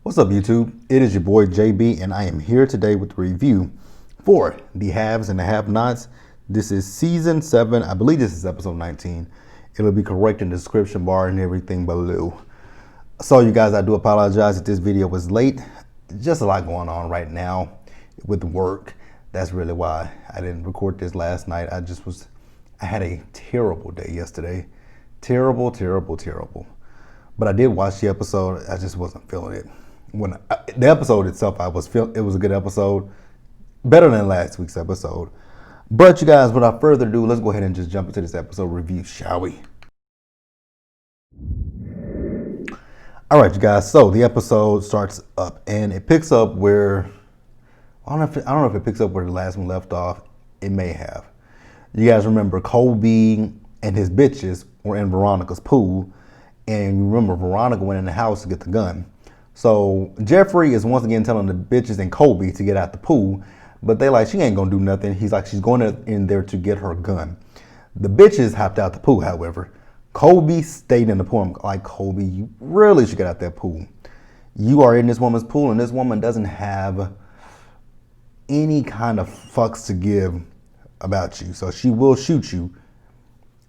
What's up, YouTube? It is your boy JB, and I am here today with the review for The Haves and the Have-Nots. This is season 7. I believe this is episode 19. It'll be correct in the description bar and everything below. So, you guys, I do apologize if this video was late. Just a lot going on right now with work. That's really why I didn't record this last night. I had a terrible day yesterday. Terrible. But I did watch the episode. I just wasn't feeling it. The episode itself, it was a good episode, better than last week's episode. But you guys, without further ado, let's go ahead and just jump into this episode review, shall we? All right, you guys. So the episode starts up, and it picks up where I don't know if it picks up where the last one left off. It may have. You guys remember Colby and his bitches were in Veronica's pool, and you remember Veronica went in the house to get the gun. So Jeffrey is once again telling the bitches and Colby to get out the pool, but they like, she ain't gonna do nothing. He's like, she's going in there to get her gun. The bitches hopped out the pool, however. Colby stayed in the pool. I'm like, Colby, you really should get out that pool. You are in this woman's pool, and this woman doesn't have any kind of fucks to give about you, so she will shoot you.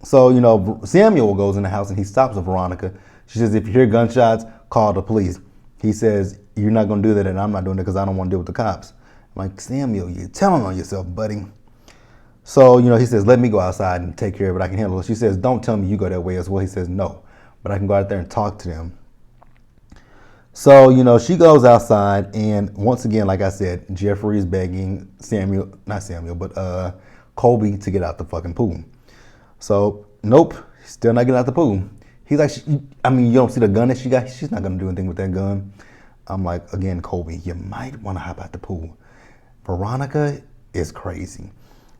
So, you know, Samuel goes in the house and he stops with Veronica. She says, if you hear gunshots, call the police. He says, you're not going to do that, and I'm not doing it because I don't want to deal with the cops. I'm like, Samuel, you're telling on yourself, buddy. So, you know, he says, let me go outside and take care of it. I can handle it. She says, don't tell me you go that way as well. He says, no, but I can go out there and talk to them. So, you know, she goes outside, and once again, like I said, Jeffrey is begging Colby to get out the fucking pool. So, nope, still not getting out the pool. He's like, you don't see the gun that she got? She's not going to do anything with that gun. I'm like, again, Colby, you might want to hop out the pool. Veronica is crazy.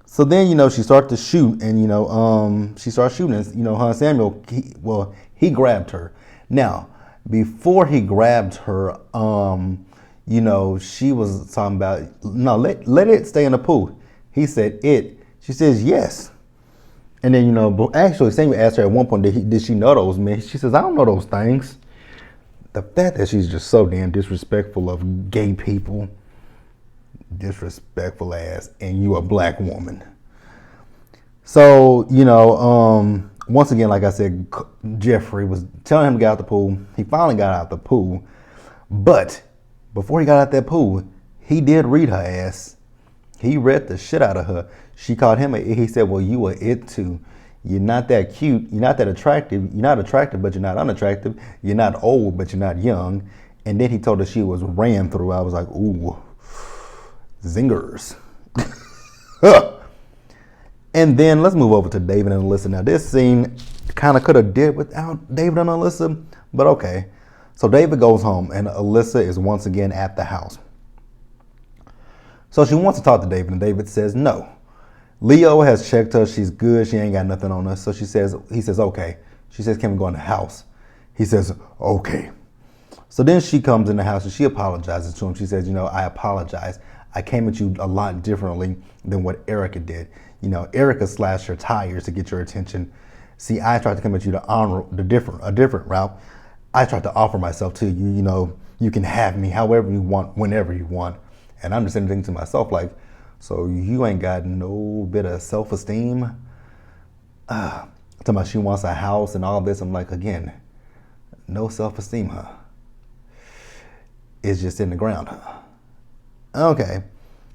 So then, you know, she starts to shoot, and, you know, she starts shooting. And, you know, Samuel, he grabbed her. Now, before he grabbed her, you know, she was talking about, no, let it stay in the pool. He said it. She says, yes. And then, you know, but actually, Samuel asked her at one point, did she know those men? She says, I don't know those things. The fact that she's just so damn disrespectful of gay people, disrespectful ass, and you a black woman. So, you know, once again, like I said, Jeffrey was telling him to get out the pool. He finally got out the pool. But before he got out that pool, he did read her ass. He read the shit out of her. She called him he said, well, you are it too. You're not that cute. You're not that attractive. You're not attractive, but you're not unattractive. You're not old, but you're not young. And then he told her she was ran through. I was like, ooh, zingers. And then let's move over to David and Alyssa. Now, this scene kind of could have did without David and Alyssa, but okay. So David goes home, and Alyssa is once again at the house. So she wants to talk to David, and David says no. Leo has checked her. She's good. She ain't got nothing on her. So he says, okay. She says, can we go in the house? He says, okay. So then she comes in the house and she apologizes to him. She says, you know, I apologize. I came at you a lot differently than what Erica did. You know, Erica slashed her tires to get your attention. See, I tried to come at you a different route. I tried to offer myself to you. You know, you can have me however you want, whenever you want. And I'm just thinking to myself, like, so you ain't got no bit of self-esteem? Talking about she wants a house and all this. I'm like, again, no self-esteem, huh? It's just in the ground, huh? Okay.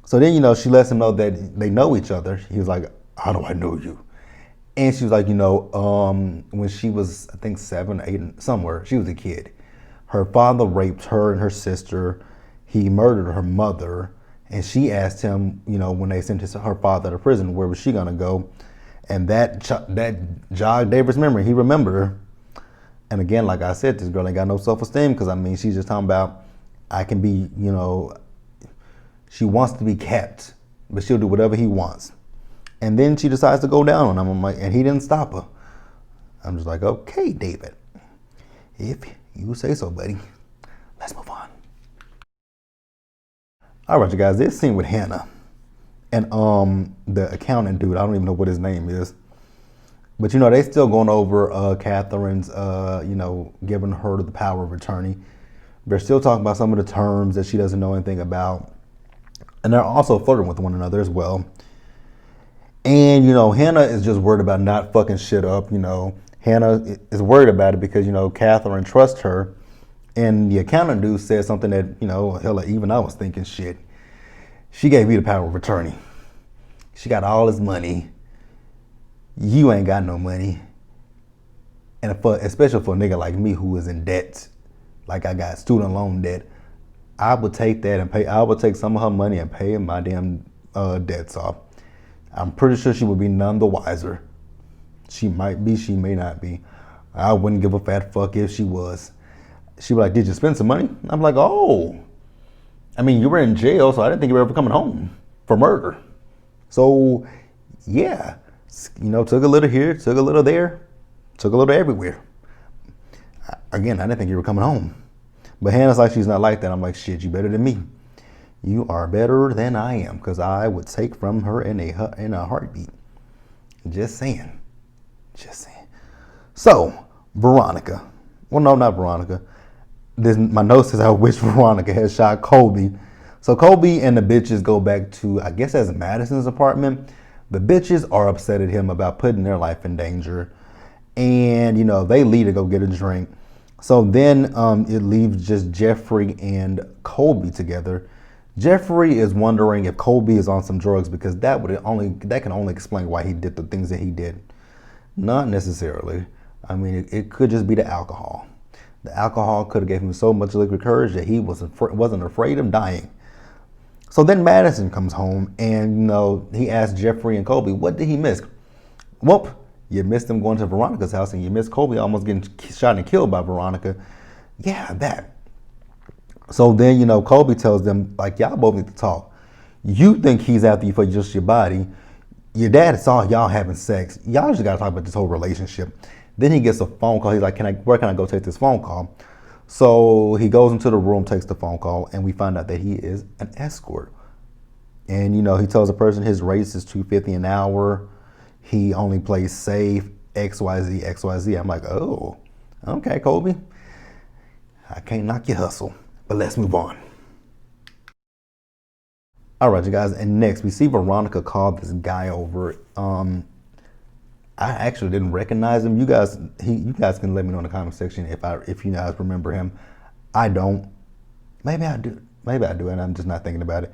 So then, you know, she lets him know that they know each other. He was like, how do I know you? And she was like, you know, when she was, I think 7, 8, somewhere, she was a kid. Her father raped her and her sister. He murdered her mother. And she asked him, you know, when they sent her father to prison, where was she going to go? And that jogged David's memory. He remembered her. And again, like I said, this girl ain't got no self-esteem because, I mean, she's just talking about, I can be, you know, she wants to be kept, but she'll do whatever he wants. And then she decides to go down on him. I'm like, and he didn't stop her. I'm just like, okay, David, if you say so, buddy. Let's move on. All right, you guys, this scene with Hannah and the accountant dude, I don't even know what his name is. But, you know, they still going over Catherine's, you know, giving her the power of attorney. They're still talking about some of the terms that she doesn't know anything about. And they're also flirting with one another as well. And, Hannah is just worried about not fucking shit up. Hannah is worried about it because, Catherine trusts her. And the accountant dude said something that, hella, even I was thinking, shit. She gave you the power of attorney. She got all this money. You ain't got no money. And especially for a nigga like me who is in debt, like I got student loan debt, I would take that and I would take some of her money and pay my damn debts off. I'm pretty sure she would be none the wiser. She might be, she may not be. I wouldn't give a fat fuck if she was. She'd be like, did you spend some money? I'm like, oh. I mean, you were in jail, so I didn't think you were ever coming home for murder. So, yeah. Took a little here, took a little there, took a little everywhere. Again, I didn't think you were coming home. But Hannah's like, she's not like that. I'm like, shit, you better than me. You are better than I am, because I would take from her in a heartbeat. Just saying. So, Veronica. Well, no, not Veronica. My note says I wish Veronica had shot Colby. So Colby and the bitches go back to, I guess that's Madison's apartment. The bitches are upset at him about putting their life in danger. And, they leave to go get a drink. So then it leaves just Jeffrey and Colby together. Jeffrey is wondering if Colby is on some drugs because that can only explain why he did the things that he did. Not necessarily. I mean, it could just be the alcohol. The alcohol could have given him so much liquid courage that he wasn't afraid of dying. So then Madison comes home and, he asks Jeffrey and Colby, what did he miss? Well, you missed him going to Veronica's house and you missed Colby almost getting shot and killed by Veronica. Yeah, that. So then, Colby tells them, like, y'all both need to talk. You think he's after you for just your body. Your dad saw y'all having sex. Y'all just got to talk about this whole relationship. Then he gets a phone call. He's like, where can I go take this phone call? So he goes into the room, takes the phone call, and we find out that he is an escort. And, he tells the person his race is $250 an hour. He only plays safe, XYZ, XYZ. I'm like, oh, okay, Colby. I can't knock your hustle, but let's move on. All right, you guys, and next we see Veronica call this guy over. I actually didn't recognize him. You guys can let me know in the comment section if you guys remember him. I don't. Maybe I do, and I'm just not thinking about it.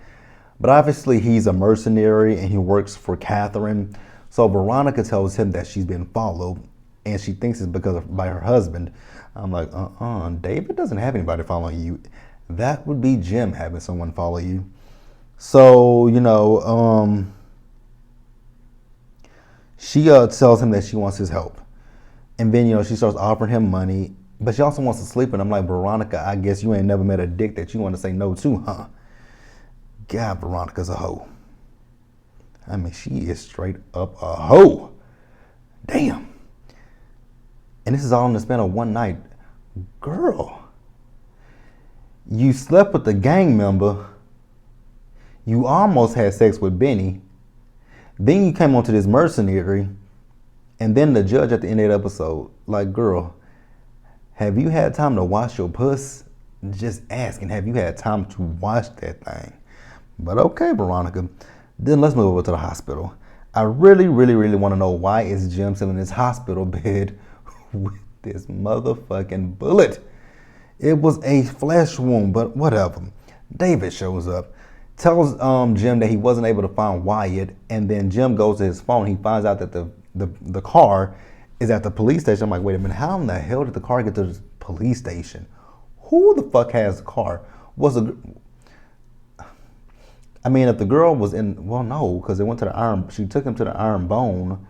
But obviously he's a mercenary and he works for Catherine. So Veronica tells him that she's been followed and she thinks it's by her husband. I'm like, David doesn't have anybody following you. That would be Jim having someone follow you. So, she tells him that she wants his help. And then, she starts offering him money, but she also wants to sleep. And I'm like, Veronica, I guess you ain't never met a dick that you want to say no to, huh? God, Veronica's a hoe. I mean, she is straight up a hoe. Damn. And this is all in the span of one night. Girl, you slept with the gang member. You almost had sex with Benny. Then you came onto this mercenary. And then the judge at the end of the episode, like, girl, have you had time to wash your puss? Just asking, have you had time to wash that thing? But okay, Veronica. Then let's move over to the hospital. I really, really, really want to know why is Jim still in this hospital bed with this motherfucking bullet. It was a flesh wound, but whatever. David shows up, tells Jim that he wasn't able to find Wyatt, and then Jim goes to his phone. He finds out that the car is at the police station. I'm like, wait a minute, how in the hell did the car get to the police station? Who the fuck has the car? I mean, if the girl was in, well, no, because they went to the Iron, she took him to the Iron Bone.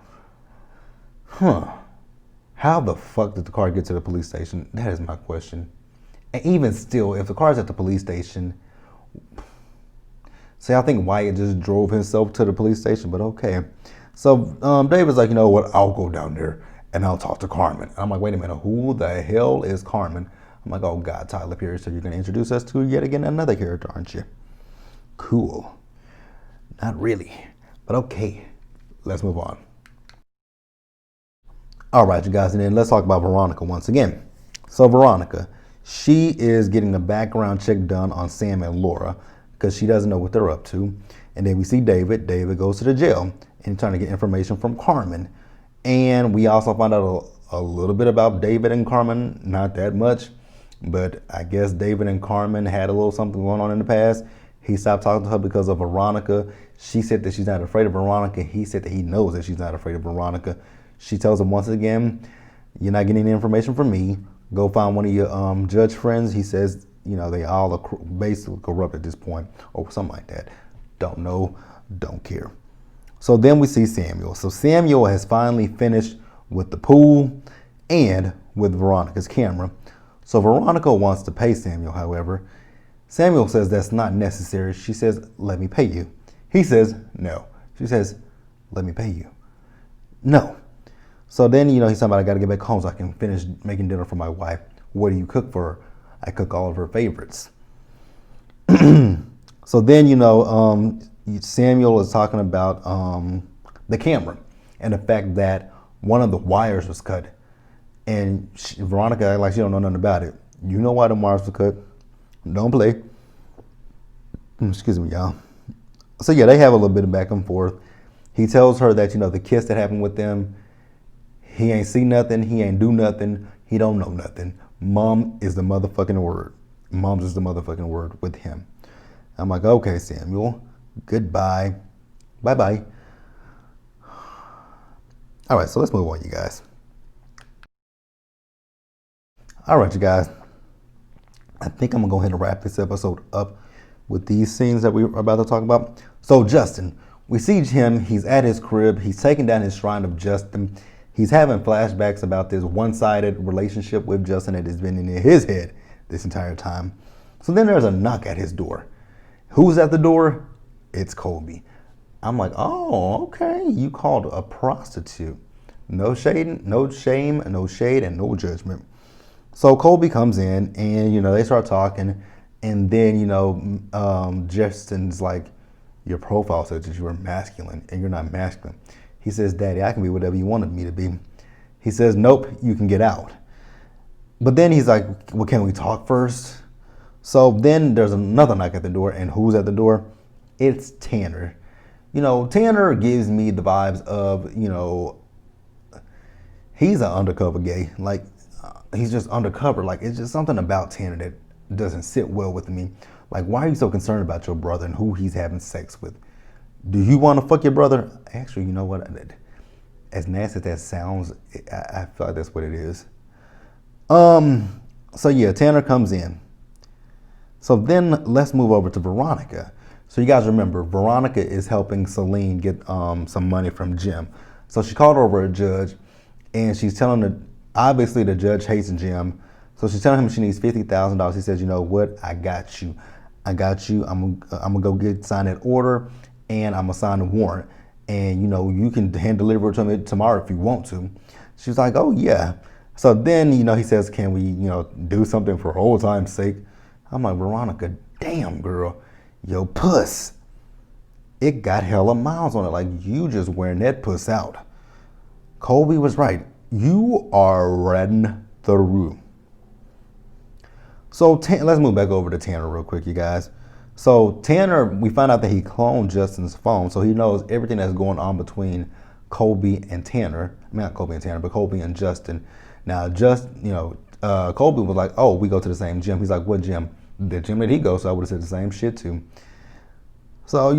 How the fuck did the car get to the police station? That is my question. And even still, if the car's at the police station, see, I think Wyatt just drove himself to the police station, but okay. So David's like, you know what, I'll go down there and I'll talk to Carmen. And I'm like, wait a minute, who the hell is Carmen? I'm like, oh God, Tyler Perry, so you're going to introduce us to yet again another character, aren't you? Cool. Not really, but okay. Let's move on. All right, you guys, and then let's talk about Veronica once again. So Veronica, She is getting a background check done on Sam and Laura because she doesn't know what they're up to. And then we see David. David goes to the jail and trying to get information from Carmen. And we also find out a little bit about David and Carmen, not that much, but I guess David and Carmen had a little something going on in the past. He stopped talking to her because of Veronica. She said that she's not afraid of Veronica. He said that he knows that she's not afraid of Veronica. She tells him once again, you're not getting any information from me. Go find one of your judge friends. He says, they all are basically corrupt at this point or something like that. Don't know, don't care. So then we see Samuel. So Samuel has finally finished with the pool and with Veronica's camera. So Veronica wants to pay Samuel, however. Samuel says that's not necessary. She says, let me pay you. He says, no. She says, let me pay you. No. So then, he's talking about, I got to get back home so I can finish making dinner for my wife. What do you cook for her? I cook all of her favorites. So then, Samuel is talking about the camera and the fact that one of the wires was cut. And Veronica acts like she don't know nothing about it. You know why the wires were cut. Don't play. Excuse me, y'all. So yeah, they have a little bit of back and forth. He tells her that, the kiss that happened with them, he ain't see nothing, he ain't do nothing, he don't know nothing. Mom is the motherfucking word. Mom's is the motherfucking word with him. I'm like, okay, Samuel, goodbye. Bye-bye. All right, so let's move on, you guys. All right, you guys. I think I'm going to go ahead and wrap this episode up with these scenes that we're about to talk about. So Justin, we see him. He's at his crib. He's taking down his shrine of Justin. He's having flashbacks about this one-sided relationship with Justin that has been in his head this entire time. So then there's a knock at his door. Who's at the door? It's Colby. I'm like, oh, okay. You called a prostitute. No shade, no shame, no shade, and no judgment. So Colby comes in and, they start talking. And then, Justin's like, your profile says that you are masculine and you're not masculine. He says, Daddy, I can be whatever you wanted me to be. He says, nope, you can get out. But then he's like, well, can we talk first? So then there's another knock at the door. And who's at the door? It's Tanner. Tanner gives me the vibes of, he's an undercover gay. Like, he's just undercover. Like, it's just something about Tanner that doesn't sit well with me. Like, why are you so concerned about your brother and who he's having sex with? Do you want to fuck your brother? Actually, you know what? As nasty as that sounds, I feel like that's what it is. So yeah, Tanner comes in. So then let's move over to Veronica. So you guys remember, Veronica is helping Celine get some money from Jim. So she called over a judge, and she's telling her, obviously the judge hates Jim. So she's telling him she needs $50,000. He says, you know what? I got you. I'm gonna go sign that order, and I'm gonna sign the warrant. And you can hand deliver it to me tomorrow if you want to. She's like, oh yeah. So then, he says, can we, do something for old time's sake? I'm like, Veronica, damn girl, yo puss. It got hella miles on it. Like, you just wearing that puss out. Colby was right. You are riding through. So let's move back over to Tanner real quick, you guys. So Tanner, we found out that he cloned Justin's phone, so he knows everything that's going on between Colby and Tanner. I mean, not Colby and Tanner, but Colby and Justin. Now, Colby was like, oh, we go to the same gym. He's like, what gym? The gym that he goes, so I would have said the same shit too. So,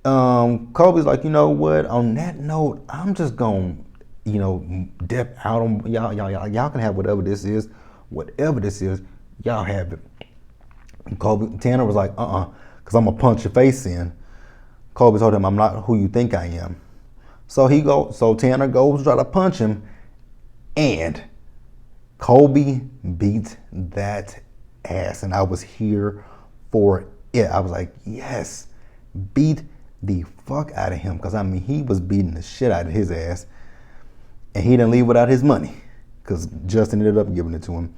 Colby's like, you know what? On that note, I'm just going to, dip out on y'all can have whatever this is. Whatever this is, y'all have it. Tanner was like, because I'm going to punch your face in. Colby told him, I'm not who you think I am. So Tanner goes to try to punch him, and Colby beat that ass, and I was here for it. I was like, yes, beat the fuck out of him, because he was beating the shit out of his ass, and he didn't leave without his money, because Justin ended up giving it to him.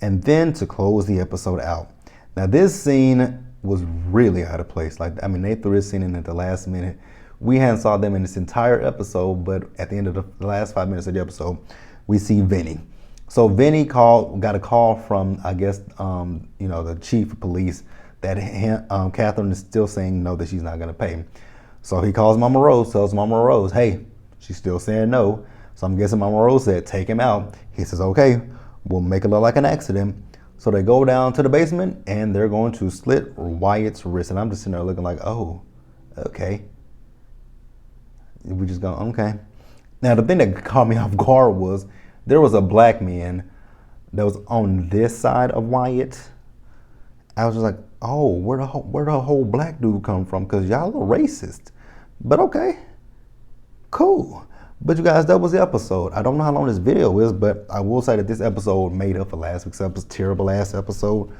And then to close the episode out, now this scene was really out of place. They threw this scene in at the last minute. We hadn't saw them in this entire episode, but at the end of the last 5 minutes of the episode, we see Vinny. So Vinny got a call from, I guess, the chief of police that Catherine is still saying no, that she's not going to pay. So he calls Mama Rose, tells Mama Rose, hey, she's still saying no. So I'm guessing Mama Rose said, take him out. He says, okay, we'll make it look like an accident. So they go down to the basement and they're going to slit Wyatt's wrist. And I'm just sitting there looking like, oh, okay. We just go, okay. Now, the thing that caught me off guard was there was a black man that was on this side of Wyatt. I was just like, oh, where the whole black dude come from? Because y'all are racist. But okay, cool. But you guys, that was the episode. I don't know how long this video is, but I will say that this episode made up for last week's episode, terrible ass episode.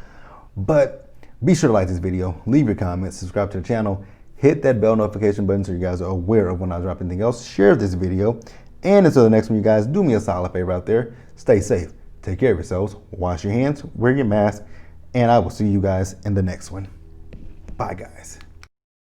But be sure to like this video, leave your comments, subscribe to the channel, hit that bell notification button so you guys are aware of when I drop anything else. Share this video. And until the next one, you guys, do me a solid favor out there. Stay safe. Take care of yourselves. Wash your hands. Wear your mask. And I will see you guys in the next one. Bye, guys.